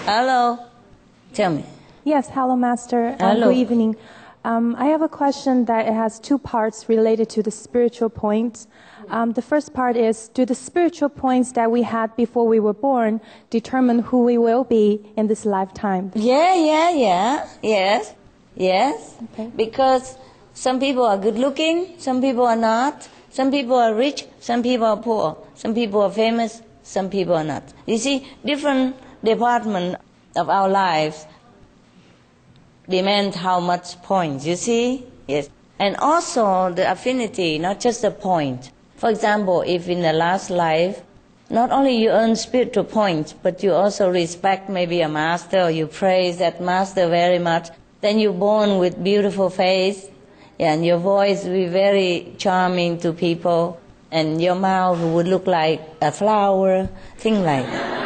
Hello. Tell me. Yes, hello, Master. Hello. Good evening. I have a question that it has two parts related to the spiritual points. The first part is, do the spiritual points that we had before we were born determine who we will be in this lifetime? Yeah. Yes. Okay. Because some people are good looking, some people are not. Some people are rich, some people are poor. Some people are famous, some people are not. You see, different departments of our lives demand how much points, you see? Yes. And also the affinity, not just the point. For example, if in the last life, not only you earn spiritual points, but you also respect maybe a master, or you praise that master very much, then you're born with beautiful face, and your voice will be very charming to people, and your mouth would look like a flower, things like that.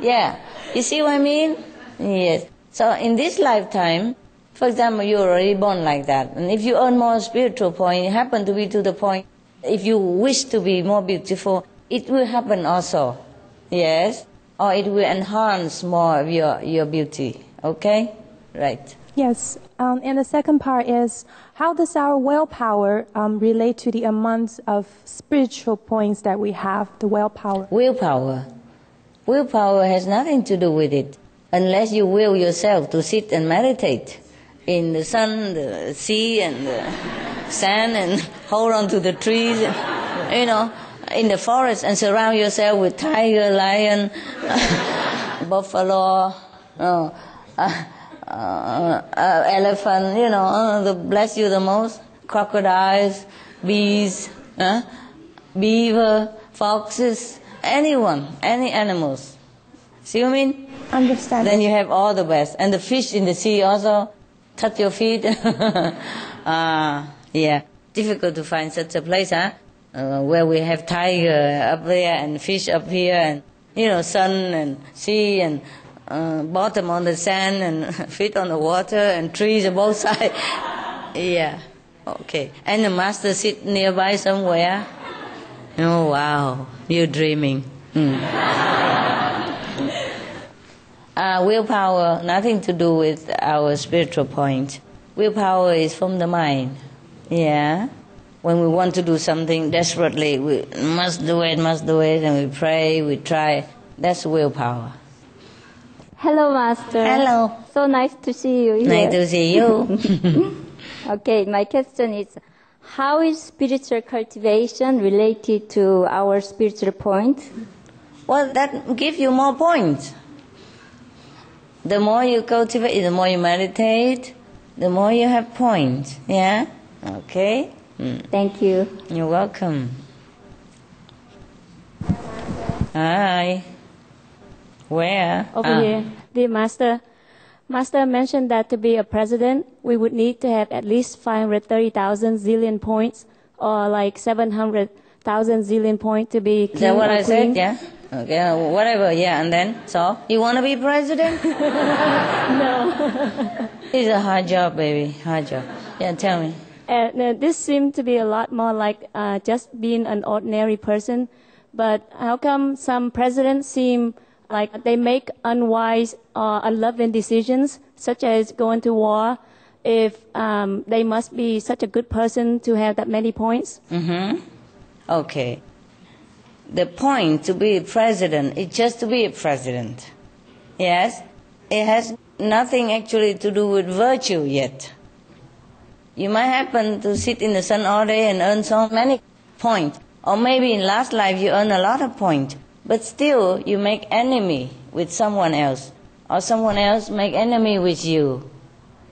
Yeah. You see what I mean? Yes. So in this lifetime, for example, you're already born like that. And if you earn more spiritual points, it happen to be to the point, if you wish to be more beautiful, it will happen also. Yes? Or it will enhance more of your beauty. Okay? Right. Yes. And the second part is, how does our willpower relate to the amount of spiritual points that we have, the willpower? Willpower has nothing to do with it, unless you will yourself to sit and meditate in the sun, the sea, and the sand, and hold on to the trees, in the forest, and surround yourself with tiger, lion, buffalo, elephant, bless you the most, crocodiles, bees, beaver, foxes, anyone, any animals. See what I mean? Understand. Then you have all the best. And the fish in the sea also touch your feet. Yeah, difficult to find such a place, where we have tiger up there and fish up here, and sun and sea and bottom on the sand and feet on the water and trees on both sides. Yeah, okay. And the master sit nearby somewhere. Oh wow, you're dreaming. Willpower, nothing to do with our spiritual point. Willpower is from the mind. Yeah. When we want to do something desperately, we must do it, and we pray, we try. That's willpower. Hello, Master. Hello. So nice to see you here. Nice to see you. Okay, my question is, how is spiritual cultivation related to our spiritual point? Well, that gives you more points. The more you cultivate, the more you meditate, the more you have points. Yeah? Okay? Thank you. You're welcome. Hi. Where? Over here. Dear Master, Master mentioned that to be a president, we would need to have at least 530,000 zillion points, or like 700,000 zillion points to be king. Is that what I queen. said? Yeah? Okay, whatever, yeah, and then? So, you want to be president? No. It's a hard job, baby, hard job. Yeah, tell me. This seemed to be a lot more like just being an ordinary person, but how come some presidents seem like they make unwise or unloving decisions, such as going to war, if they must be such a good person to have that many points? Okay. The point to be a president is just to be a president. Yes? It has nothing actually to do with virtue yet. You might happen to sit in the sun all day and earn so many points. Or maybe in last life you earn a lot of points. But still you make enemy with someone else. Or someone else make enemy with you.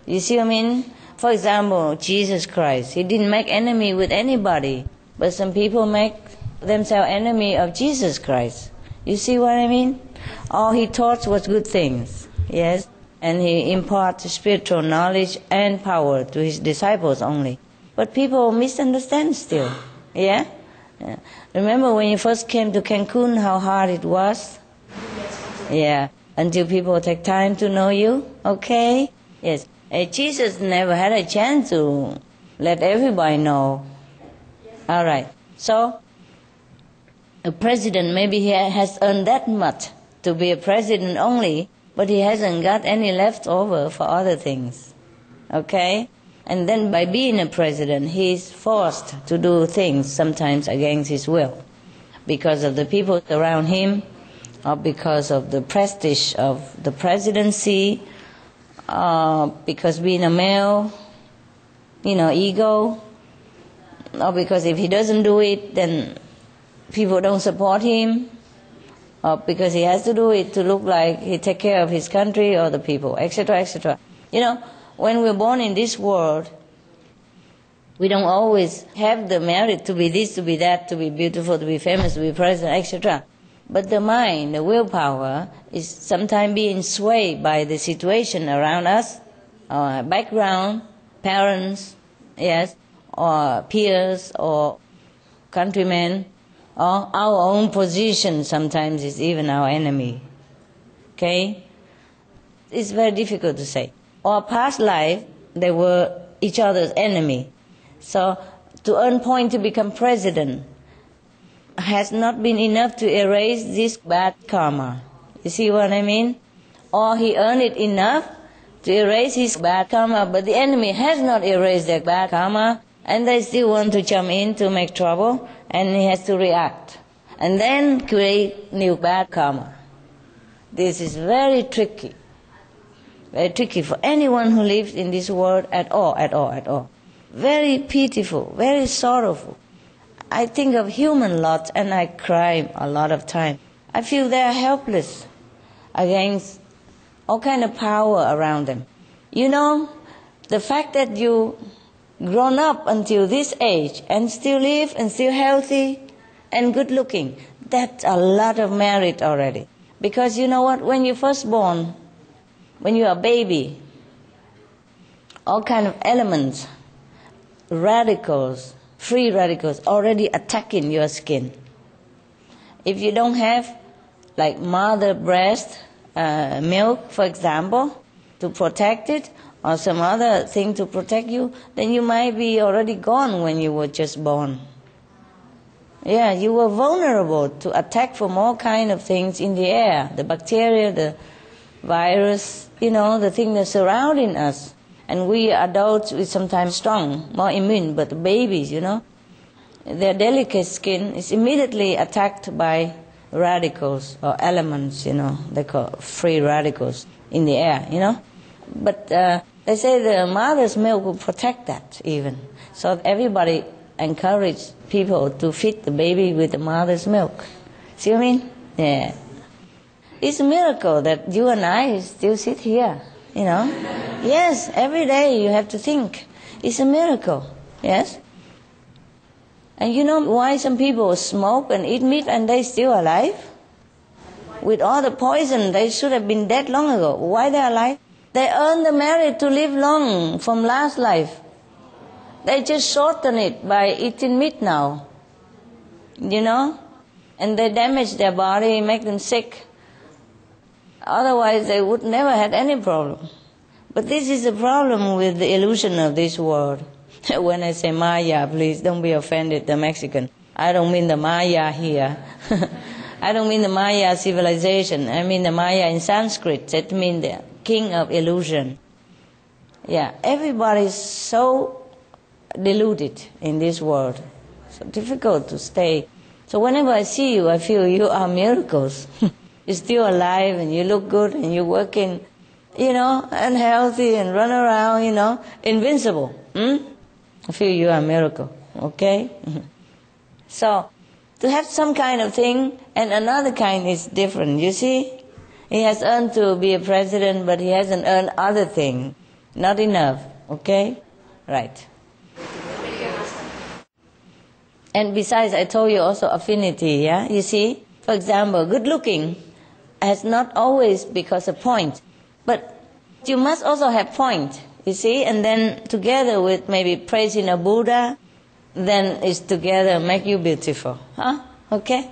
You see what I mean? For example, Jesus Christ. He didn't make enemy with anybody. But some people make themselves enemy of Jesus Christ. You see what I mean? All he taught was good things. Yes? And he imparted spiritual knowledge and power to his disciples only. But people misunderstand still. Yeah? Remember when you first came to Cancun, how hard it was? Yeah. Until people take time to know you. Okay? Yes. Jesus never had a chance to let everybody know. All right. So, a president, maybe he has earned that much to be a president only, but he hasn't got any left over for other things. Okay? And then by being a president, he's forced to do things sometimes against his will because of the people around him, or because of the prestige of the presidency, because being a male, ego, or because if he doesn't do it, then people don't support him, or because he has to do it to look like he take care of his country or the people, etc., etc. When we're born in this world, we don't always have the merit to be this, to be that, to be beautiful, to be famous, to be president, etc. But the mind, the willpower, is sometimes being swayed by the situation around us, our background, parents, yes, or peers, or countrymen, or our own position sometimes is even our enemy. Okay? It's very difficult to say. Or past life, they were each other's enemy. So to earn point to become president has not been enough to erase this bad karma. You see what I mean? Or he earned it enough to erase his bad karma, but the enemy has not erased their bad karma, and they still want to jump in to make trouble, and he has to react. And then create new bad karma. This is very tricky. Very tricky for anyone who lives in this world at all. Very pitiful, very sorrowful. I think of human lot and I cry a lot of time. I feel they are helpless against all kind of power around them. The fact that you grown up until this age and still live and still healthy and good looking, that's a lot of merit already. Because you know what, when you're first born, when you're a baby, all kind of elements, radicals, free radicals already attacking your skin. If you don't have like mother breast milk, for example, to protect it, or some other thing to protect you, then you might be already gone when you were just born. Yeah, you were vulnerable to attack from all kind of things in the air, the bacteria, the virus, the thing that's surrounding us. And we adults, we sometimes strong, more immune, but the babies, their delicate skin is immediately attacked by radicals or elements, they call free radicals in the air, But they say the mother's milk will protect that even. So everybody encourage people to feed the baby with the mother's milk. See what I mean? Yeah. It's a miracle that you and I still sit here, Yes, every day you have to think. It's a miracle, yes? And you know why some people smoke and eat meat and they're still alive? With all the poison, they should have been dead long ago. Why they're alive? They earn the merit to live long from last life. They just shorten it by eating meat now, And they damage their body, make them sick. Otherwise, they would never had any problem. But this is the problem with the illusion of this world. When I say Maya, please don't be offended, the Mexican. I don't mean the Maya here. I don't mean the Maya civilization. I mean the Maya in Sanskrit. That means the king of illusion. Yeah, everybody's so deluded in this world. So difficult to stay. So whenever I see you, I feel you are miracles. You're still alive and you look good and you're working, and healthy and run around, invincible. I feel you are a miracle, okay? So, to have some kind of thing and another kind is different, you see? He has earned to be a president, but he hasn't earned other thing. Not enough, okay? Right. And besides, I told you also affinity, yeah? You see? For example, good looking has not always because of point. But you must also have point, you see? And then together with maybe praising a Buddha, then it's together make you beautiful. Huh? Okay?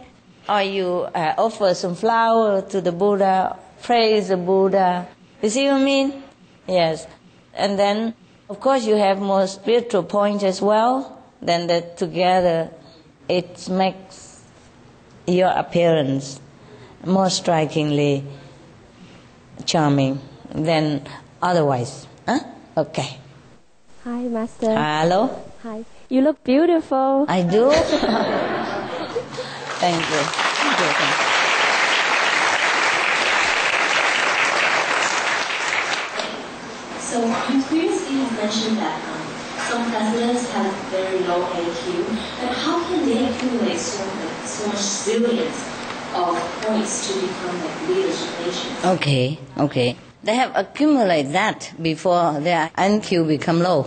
Or you offer some flower to the Buddha, praise the Buddha. You see what I mean? Yes. And then, of course, you have more spiritual points as well. Then that together, it makes your appearance more strikingly charming than otherwise. Huh? Okay. Hi, Master. Hello. Hi. You look beautiful. I do? Thank you. Thank you. Thank you. So previously you mentioned that some presidents have very low IQ, but how can they accumulate so much zillions of points to become like leadership nations? Okay. They have accumulated that before their IQ become low.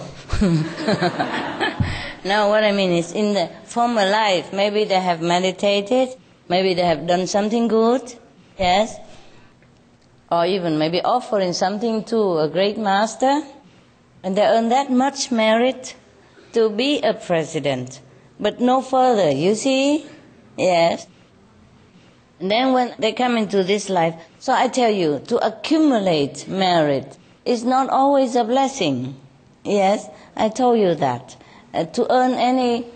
Now what I mean is in the former life, maybe they have meditated, maybe they have done something good, yes, or even maybe offering something to a great master, and they earn that much merit to be a president, but no further, you see? Yes. And then when they come into this life, so I tell you, to accumulate merit is not always a blessing. Yes, I told you that. To earn any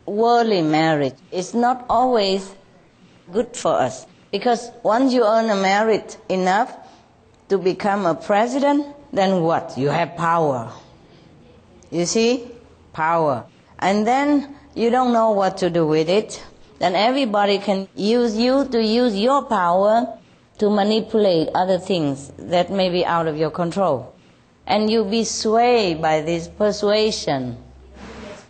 worldly merit is not always good for us. Because once you earn a merit enough to become a president, then what? You have power. You see? Power. And then you don't know what to do with it. Then everybody can use you to use your power to manipulate other things that may be out of your control. And you be swayed by this persuasion,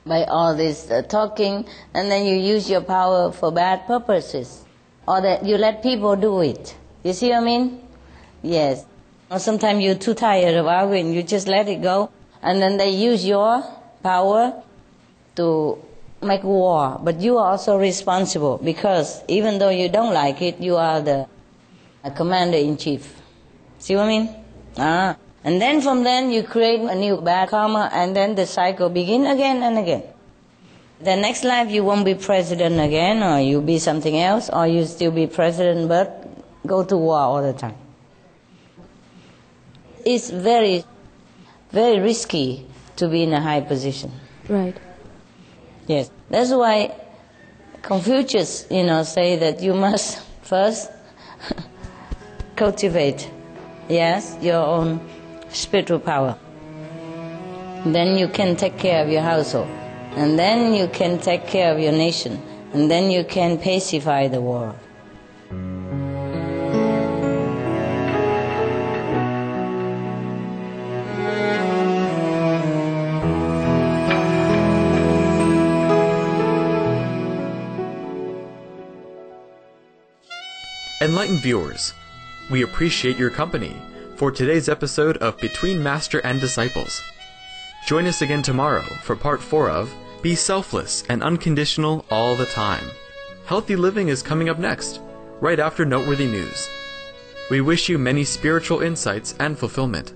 by all this talking, and then you use your power for bad purposes. Or that you let people do it. You see what I mean? Yes. Or sometimes you're too tired of arguing, you just let it go, and then they use your power to make war. But you are also responsible, because even though you don't like it, you are the commander-in-chief. See what I mean? And then from then you create a new bad karma, and then the cycle begin again and again. The next life you won't be president again, or you'll be something else, or you still be president but go to war all the time. It's very, very risky to be in a high position. Right. Yes. That's why Confucius, say that you must first cultivate, yes, your own spiritual power. Then you can take care of your household. And then you can take care of your nation. And then you can pacify the world. Enlightened viewers, we appreciate your company for today's episode of Between Master and Disciples. Join us again tomorrow for part 4 of Be Selfless and Unconditional All the Time. Healthy living is coming up next, right after noteworthy news. We wish you many spiritual insights and fulfillment.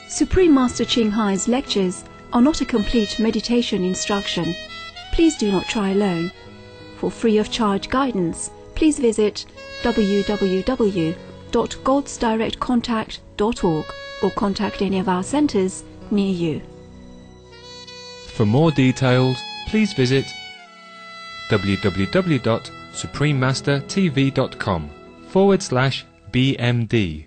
Supreme Master Ching Hai's lectures are not a complete meditation instruction. Please do not try alone. For free of charge guidance, please visit www.godsdirectcontact.org or contact any of our centers near you. For more details, please visit www.suprememastertv.com/BMD.